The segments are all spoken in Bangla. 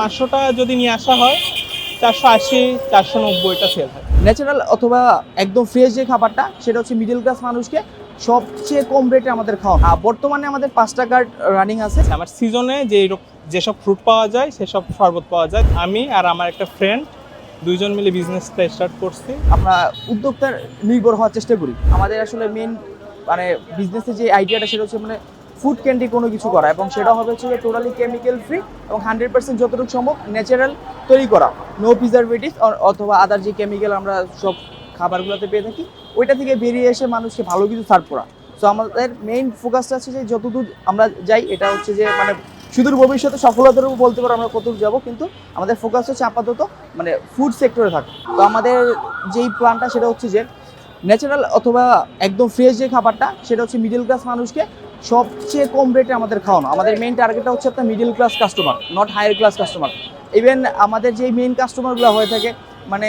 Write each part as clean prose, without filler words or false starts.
500টা যদি নিয়ে আসা হয় 480 490টা সেল হয়। ন্যাচারাল অথবা একদম ফ্রেশ যে খাবারটা সেটা হচ্ছে মিডল ক্লাস মানুষকে সবচেয়ে কম রেটে আমাদের খাওয়া। বর্তমানে আমাদের 5টা কার্ড রানিং আছে। আমার সিজনে যেসব ফ্রুট পাওয়া যায় সেসব শরবত পাওয়া যায়। আমি আর আমার একটা ফ্রেন্ড দুইজন মিলে বিজনেসটা স্টার্ট করছি। আমরা উদ্যোক্তার নির্ভর হওয়ার চেষ্টা করি। আমাদের আসলে মেন মানে বিজনেসের যে আইডিয়াটা সেটা হচ্ছে মানে ফুড ক্যান্ডি কোনো কিছু করা, এবং সেটা হবে হচ্ছে টোটালি কেমিক্যাল ফ্রি এবং 100% যতটুকু সম্ভব ন্যাচারাল তৈরি করা, নো প্রিজারভেটিভ অথবা আদার যে কেমিক্যাল আমরা সব খাবারগুলোতে পেয়ে থাকি ওইটা থেকে বেরিয়ে এসে মানুষকে ভালো কিছু সার্ভ করা। সো আমাদের মেইন ফোকাসটা আছে যে যতদূর আমরা যাই এটা হচ্ছে যে মানে সুদূর ভবিষ্যতে সফলতার উপর বলতে পারো আমরা কতদূর যাবো, কিন্তু আমাদের ফোকাস হচ্ছে আপাতত মানে ফুড সেক্টরে থাকা। তো আমাদের যেই প্ল্যানটা সেটা হচ্ছে যে ন্যাচারাল অথবা একদম ফ্রেশ যে খাবারটা সেটা হচ্ছে মিডল ক্লাস মানুষকে সবচেয়ে কম রেটে আমাদের খাওয়ানো। আমাদের মেইন টার্গেটটা হচ্ছে আপনার middle class customer, not higher class customer. Even আমাদের যে মেইন কাস্টমারগুলো হয়ে থাকে মানে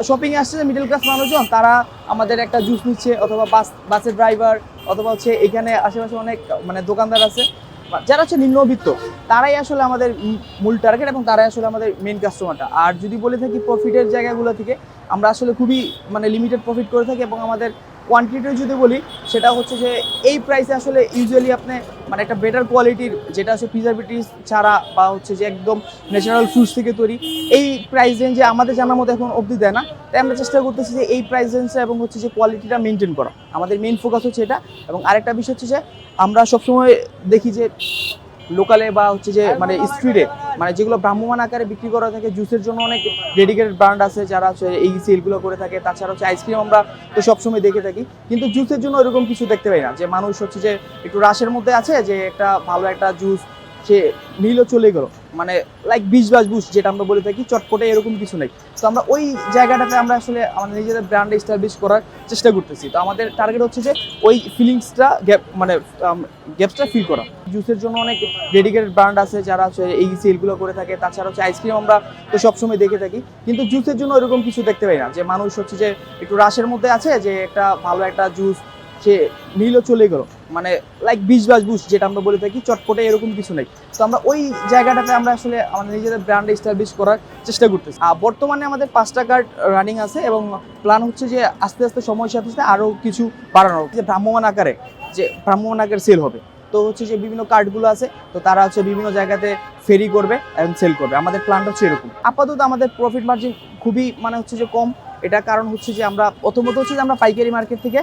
শপিংয়ে আসছে যে মিডল ক্লাস মানুষজন, তারা আমাদের একটা জুস নিচ্ছে, অথবা বাসের ড্রাইভার, অথবা হচ্ছে এখানে আশেপাশে অনেক মানে দোকানদার আছে যারা হচ্ছে নিম্নবিত্ত, তারাই আসলে আমাদের মূল টার্গেট এবং তারাই আসলে আমাদের মেইন কাস্টমারটা। আর যদি বলে থাকি প্রফিটের জায়গাগুলো থেকে, আমরা আসলে খুবই মানে লিমিটেড প্রফিট করে থাকি, এবং আমাদের কোয়ান্টিটি যদি বলি সেটা হচ্ছে যে এই প্রাইসে আসলে ইউজুয়ালি আপনি মানে একটা বেটার কোয়ালিটির যেটা হচ্ছে প্রিজারভেটিভস ছাড়া বা হচ্ছে যে একদম ন্যাচারাল ফ্রুটস থেকে তৈরি, এই প্রাইস রেঞ্জে আমাদের জানার মতো এখন অবধি দেয় না। তাই আমরা চেষ্টা করতেছি যে এই প্রাইস রেঞ্জটা এবং হচ্ছে যে কোয়ালিটিটা মেনটেন করা। আমাদের মেইন ফোকাস হচ্ছে এটা। এবং আরেকটা বিষয় হচ্ছে যে আমরা সবসময় দেখি যে লোকালে বা হচ্ছে যে মানে স্ট্রিটে মানে যেগুলো ভ্রাম্যমাণ আকারে বিক্রি করা থাকে, জুসের জন্য অনেক ডেডিকেটেড ব্র্যান্ড আছে যারা হচ্ছে এই সেলগুলো করে থাকে। তাছাড়া হচ্ছে আইসক্রিম আমরা তো সবসময় দেখে থাকি, কিন্তু জুসের জন্য এরকম কিছু দেখতে পাই না যে মানুষ হচ্ছে যে একটু রাশের মধ্যে আছে যে একটা ভালো একটা জুস সে নিলেও চলে গেল, মানে লাইক বিশ বুশ যেটা আমরা বলে থাকি চটপটে, এরকম কিছু নেই। তো আমরা ওই জায়গাটাতে আমরা আসলে আমাদের নিজেদের ব্র্যান্ড এস্টাবলিশ করার চেষ্টা করতেছি। তো আমাদের টার্গেট হচ্ছে যে ওই ফিলিংসটা মানে গ্যাপসটা ফিল করা। জুসের জন্য অনেক ডেডিকেটেড ব্র্যান্ড আছে যারা হচ্ছে এই সেলগুলো করে থাকে। তাছাড়া হচ্ছে আইসক্রিম আমরা তো সবসময় দেখে থাকি, কিন্তু জুসের জন্য এরকম কিছু দেখতে পাই না যে মানুষ হচ্ছে যে একটু রাশের মধ্যে আছে যে একটা ভালো একটা জুস সে নিলেও চলে গেল, মানে লাইক বিশ বুশ যেটা আমরা বলে থাকি চটপটে, এরকম কিছু নেই। তো আমরা ওই জায়গাটাতে আমরা আসলে আমাদের নিজেদের ব্র্যান্ড এস্টাবলিশ করার চেষ্টা করতেছি। বর্তমানে আমাদের 5টা কার্ড রানিং আছে, এবং প্ল্যান হচ্ছে যে আস্তে আস্তে সময়ের সাথে সাথে আরও কিছু বাড়ানো, যে ভ্রাম্যমাণ আকারে সেল হবে। তো হচ্ছে যে বিভিন্ন কার্ডগুলো আছে, তো তারা হচ্ছে বিভিন্ন জায়গাতে ফেরি করবে এবং সেল করবে। আমাদের প্ল্যানটা হচ্ছে এরকম। আপাতত আমাদের প্রফিট মার্জিন খুবই মানে হচ্ছে যে কম। এটা কারণ হচ্ছে যে আমরা প্রথমত হচ্ছে যে আমরা পাইকারি মার্কেট থেকে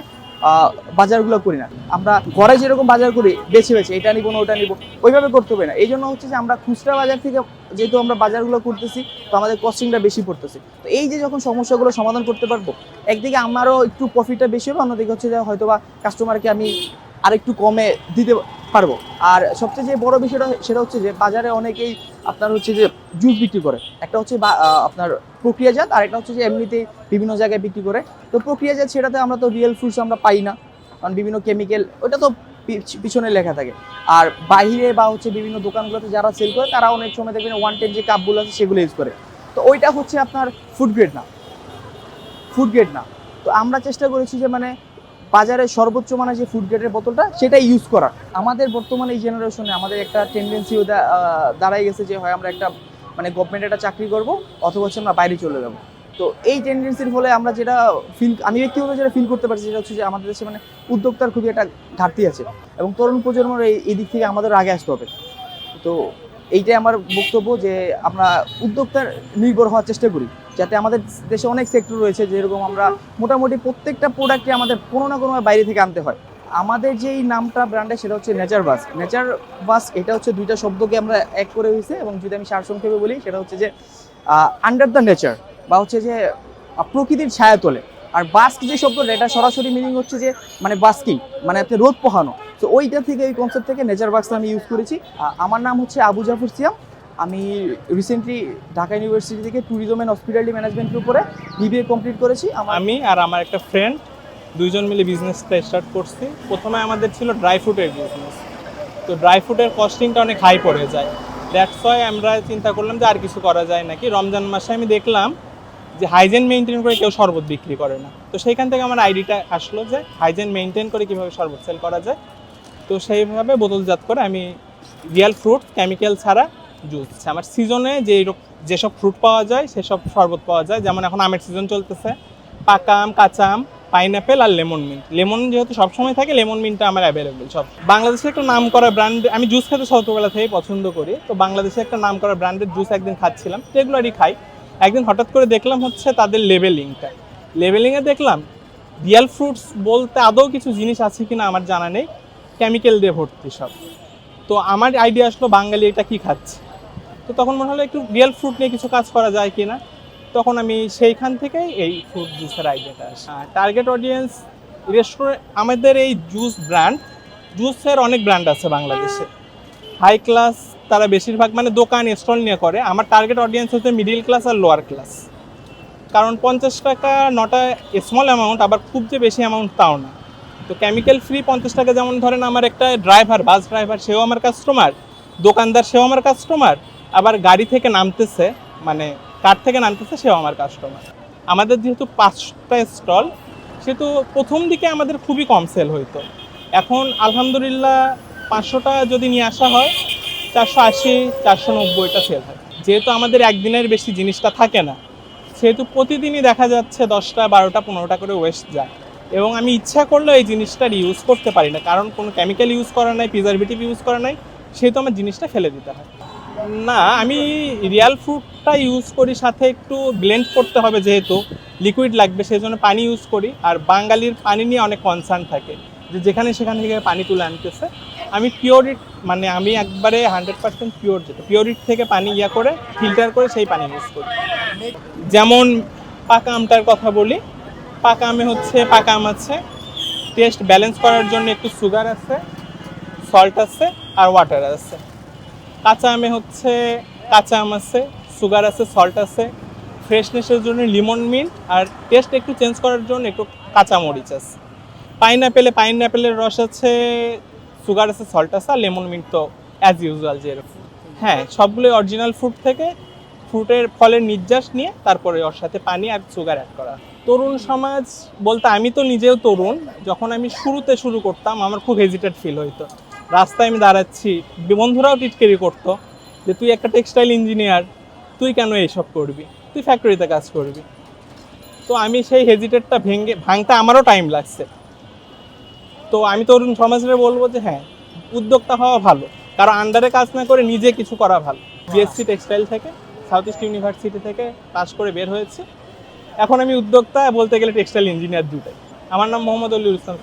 বাজারগুলো করি না। আমরা ঘরে যেরকম বাজার করি বেছে এটা নিব না ওটা নিব, ওইভাবে করতে হবে না। এই জন্য হচ্ছে যে আমরা খুচরা বাজার থেকে যেহেতু আমরা বাজারগুলো করতেছি, তো আমাদের কস্টিংটা বেশি পড়তেছে। তো এই যে যখন সমস্যাগুলো সমাধান করতে পারবো, একদিকে আমারও একটু প্রফিটটা বেশি হবে, অন্যদিকে হচ্ছে যে হয়তো বা কাস্টমারকে আমি আরেকটু কমে দিতে পারবো। আর সবচেয়ে যে বড় বিষয়টা সেটা হচ্ছে যে বাজারে অনেকেই আপনার হচ্ছে যে জুস বিক্রি করে, একটা হচ্ছে আপনার প্রক্রিয়াজাত, আর একটা হচ্ছে যে এমনিতেই বিভিন্ন জায়গায় বিক্রি করে। তো প্রক্রিয়াজাত সেটাতে আমরা তো রিয়েল ফ্রুটস আমরা পাই না, কারণ বিভিন্ন কেমিক্যাল ওটা তো পিছনে লেখা থাকে। আর বাইরে বা হচ্ছে বিভিন্ন দোকানগুলোতে যারা সেল করে তারা অনেক সময় দেখবেন 110 যে কাপগুলো আছে সেগুলো ইউজ করে। তো ওইটা হচ্ছে আপনার ফুড গ্রেড না। তো আমরা চেষ্টা করেছি যে মানে বাজারে সর্বোচ্চ মানে যে ফুড গ্রেডের বোতলটা সেটাই ইউজ করা। আমাদের বর্তমানে এই জেনারেশনে আমাদের একটা টেন্ডেন্সিও দাঁড়াই গেছে যে হয় আমরা একটা মানে গভর্নমেন্ট একটা চাকরি করব, অথবা হচ্ছে আমরা বাইরে চলে যাবো। তো এই টেন্ডেন্সির ফলে আমরা যেটা আমি ব্যক্তিগত যেটা ফিল করতে পারছি সেটা হচ্ছে যে আমাদের দেশে মানে উদ্যোক্তার খুবই একটা ঘাটতি আছে, এবং তরুণ প্রজন্মের এই দিক থেকে আমাদের আগে আসতে হবে। তো এইটাই আমার বক্তব্য যে আমরা উদ্যোক্তার নির্ভর হওয়ার চেষ্টা করি, যাতে আমাদের দেশে অনেক সেক্টর রয়েছে যেরকম আমরা মোটামুটি প্রত্যেকটা প্রোডাক্টে আমাদের কোনো না কোনো বাইরে থেকে আনতে হয়। আমাদের যেই নামটা ব্র্যান্ডে সেটা হচ্ছে নেচার বাস। এটা হচ্ছে দুইটা শব্দকে আমরা এক করে হয়েছে, এবং যদি আমি সারসংক্ষেপে বলি সেটা হচ্ছে যে আন্ডার দ্য নেচার, বা হচ্ছে যে প্রকৃতির ছায়া তোলে। আর বাস্ক যে শব্দটা, এটা সরাসরি মিনিং হচ্ছে যে মানে বাস্কিং, মানে আপনি রোদ পোহানো। তো ওইটা থেকে এই কনসেপ্ট থেকে নেচার বাক্সটা আমি ইউজ করেছি। আমার নাম হচ্ছে আবু জাফর সিয়াম। আমি রিসেন্টলি ঢাকা ইউনিভার্সিটি থেকে ট্যুরিজম অ্যান্ড হসপিটালিটি ম্যানেজমেন্টের উপরে BBA কমপ্লিট করেছি। আমি আর আমার একটা ফ্রেন্ড দুইজন মিলে বিজনেসটা স্টার্ট করছি। প্রথমে আমাদের ছিল ড্রাই ফ্রুটের বিজনেস। তো ড্রাই ফ্রুটের কস্টিংটা অনেক হাই পড়ে যায়। দ্যাটস ওয়াই আমরা চিন্তা করলাম যে আর কিছু করা যায় নাকি। রমজান মাসে আমি দেখলাম যে হাইজেন মেনটেন করে কেউ শরবত বিক্রি করে না। তো সেইখান থেকে আমার আইডিটা আসলো যে হাইজেন মেনটেন করে কীভাবে শরবত সেল করা যায়। তো সেইভাবে বোতলজাত করে আমি রিয়েল ফ্রুট কেমিক্যাল ছাড়া জুস। আমার সিজনে যেসব ফ্রুট পাওয়া যায় সেসব শরবত পাওয়া যায়, যেমন এখন আমের সিজন চলতেছে, পাকা আম, কাঁচা আম, পাইনাপেল আর লেমন মিন্ট। লেমন যেহেতু সবসময় থাকে, লেমন মিন্টটা আমার অ্যাভেলেবেল সব। বাংলাদেশের একটা নাম করা ব্র্যান্ড, আমি জুস খেতে ছোটবেলা থেকেই পছন্দ করি, তো বাংলাদেশের একটা নাম করা ব্র্যান্ডের জুস একদিন খাচ্ছিলাম, রেগুলারই খাই। একদিন হঠাৎ করে দেখলাম হচ্ছে তাদের লেবেলিংয়ে দেখলাম রিয়েল ফ্রুটস বলতে আদৌ কিছু জিনিস আছে কিনা আমার জানা নেই, কেমিক্যাল দিয়ে ভর্তি সব। তো আমার আইডিয়া আসলো বাঙালি এটা কি খাচ্ছে, তো তখন মনে হলো একটু রিয়েল ফ্রুট নিয়ে কিছু কাজ করা যায় কিনা। তখন আমি সেইখান থেকেই এই ফ্রুট জুসের আইডিয়াটা আসে। টার্গেট অডিয়েন্স রেস্টুরেন্ট, আমাদের এই জুসের অনেক ব্র্যান্ড আছে বাংলাদেশে, হাই ক্লাস, তারা বেশিরভাগ মানে দোকান স্টল নিয়ে করে। আমার টার্গেট অডিয়েন্স হচ্ছে মিডিল ক্লাস আর লোয়ার ক্লাস, কারণ 50 টাকা নটা স্মল অ্যামাউন্ট, আবার খুব যে বেশি অ্যামাউন্ট তাও না। তো কেমিক্যাল ফ্রি 50 টাকা, যেমন ধরেন আমার একটা ড্রাইভার, বাস ড্রাইভার, সেও আমার কাস্টমার, দোকানদার সেও আমার কাস্টমার, আবার গাড়ি থেকে নামতেছে মানে কার থেকে নামতেছে সেও আমার কাস্টমার। আমাদের যেহেতু 5টা স্টল, সেহেতু প্রথম দিকে আমাদের খুবই কম সেল হইতো। এখন আলহামদুলিল্লাহ 500টা যদি নিয়ে আসা হয়, 480, 490টা সেল হয়। যেহেতু আমাদের একদিনের বেশি জিনিসটা থাকে না, সেহেতু প্রতিদিনই দেখা যাচ্ছে 10টা, 12টা, 15টা করে ওয়েস্ট যায়। এবং আমি ইচ্ছা করলেও এই জিনিসটার ইউজ করতে পারি না, কারণ কোনো কেমিক্যাল ইউজ করা নাই, প্রিজারভেটিভ ইউজ করা নাই, সেহেতু আমার জিনিসটা ফেলে দিতে হয়। না, আমি রিয়াল ফ্রুটটা ইউজ করি, সাথে একটু ব্লেন্ড করতে হবে, যেহেতু লিকুইড লাগবে সেই জন্য পানি ইউজ করি। আর বাঙালির পানি নিয়ে অনেক কনসার্ন থাকে, যে যেখানে সেখান থেকে পানি তুলে আনতেছে। আমি পিওরিট, মানে আমি একবারে 100% পিওর, যেটা পিওরিট থেকে পানি করে ফিল্টার করে সেই পানি ইউজ করি। যেমন পাকা আমটার কথা বলি, পাকা আমে হচ্ছে পাকা আম আছে, টেস্ট ব্যালেন্স করার জন্য একটু সুগার আছে, সল্ট আছে আর ওয়াটার আছে। কাঁচা আমে হচ্ছে কাঁচা আম আছে, সুগার আছে, সল্ট আছে, ফ্রেশনেসের জন্য লিমন মিন্ট, আর টেস্ট একটু চেঞ্জ করার জন্য একটু কাঁচা মরিচ আছে। পাইনাপেলের রস আছে, সুগার আছে, সল্ট আছে, আর লেমন মিন্ট তো অ্যাজ ইউজুয়াল যেরকম। হ্যাঁ, সবগুলোই অরিজিনাল ফ্রুট থেকে, ফ্রুটের ফলের নির্যাস নিয়ে তারপরে ওর সাথে পানি আর সুগার অ্যাড করা। তরুণ সমাজ বলতে আমি তো নিজেও তরুণ, যখন আমি শুরু করতাম আমার খুব হেজিটেট ফিল হইতো। রাস্তায় আমি দাঁড়াচ্ছি, বন্ধুরাও টিটকারি করতো যে তুই একটা টেক্সটাইল ইঞ্জিনিয়ার, তুই কেন এইসব করবি, তুই ফ্যাক্টরিতে কাজ করবি। তো আমি সেই হেজিটেটটা ভাঙতে আমারও টাইম লাগছে। তো আমি তরুণ সমাজে বলবো যে হ্যাঁ, উদ্যোক্তা হওয়া ভালো, কারণ আন্ডারে কাজ না করে নিজে কিছু করা ভালো। বিএসসি টেক্সটাইল থেকে, সাউথ ইস্ট ইউনিভার্সিটি থেকে পাস করে বের হয়েছে। এখন আমি উদ্যোক্তা, বলতে গেলে টেক্সটাইল ইঞ্জিনিয়ার দুটাই। আমার নাম মোহাম্মদ আলী ইসলাম।